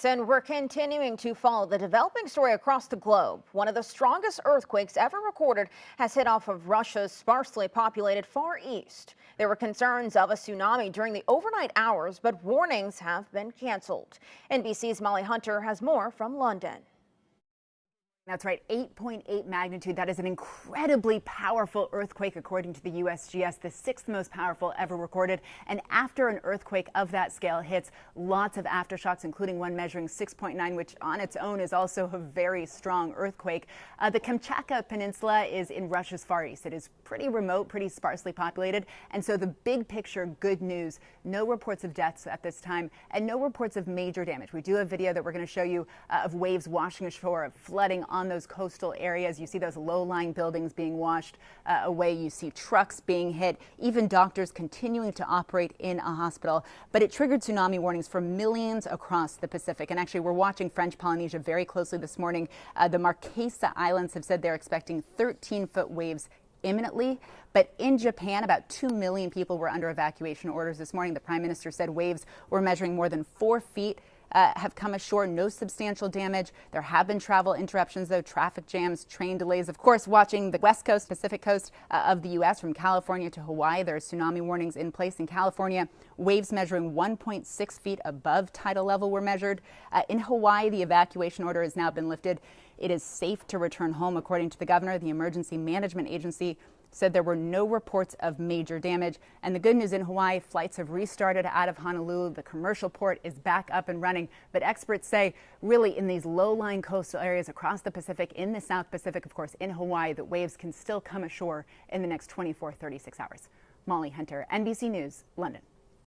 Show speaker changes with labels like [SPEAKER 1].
[SPEAKER 1] Yes, and we're continuing to follow the developing story across the globe. One of the strongest earthquakes ever recorded has hit off of Russia's sparsely populated Far East. There were concerns of a tsunami during the overnight hours, but warnings have been canceled. NBC's Molly Hunter has more from London.
[SPEAKER 2] That's right, 8.8 magnitude. That is an incredibly powerful earthquake, according to the USGS, the sixth most powerful ever recorded. And after an earthquake of that scale hits, lots of aftershocks, including one measuring 6.9, which on its own is also a very strong earthquake. The Kamchatka Peninsula is in Russia's Far East. It is pretty remote, pretty sparsely populated. And so the big picture, good news, no reports of deaths at this time and no reports of major damage. We do have video that we're going to show you of waves washing ashore, of flooding on those coastal areas. You see those low-lying buildings being washed away. You see trucks being hit, even doctors continuing to operate in a hospital. But it triggered tsunami warnings for millions across the Pacific. And actually, we're watching French Polynesia very closely this morning. The Marquesa Islands have said they're expecting 13-foot waves imminently. But in Japan, about 2 million people were under evacuation orders this morning. The Prime Minister said waves were measuring more than 4 feet. Have come ashore, no substantial damage. There have been travel interruptions, though, traffic jams, train delays. Of course, watching the west coast, Pacific coast of the U.S. from California to Hawaii, there are tsunami warnings in place. In California, waves measuring 1.6 feet above tidal level were measured. In Hawaii, the evacuation order has now been lifted. It is safe to return home, according to the governor. The Emergency Management Agency said there were no reports of major damage. And the good news in Hawaii, flights have restarted out of Honolulu. The commercial port is back up and running. But experts say really in these low-lying coastal areas across the Pacific, in the South Pacific, of course, in Hawaii, that waves can still come ashore in the next 24, 36 hours. Molly Hunter, NBC News, London.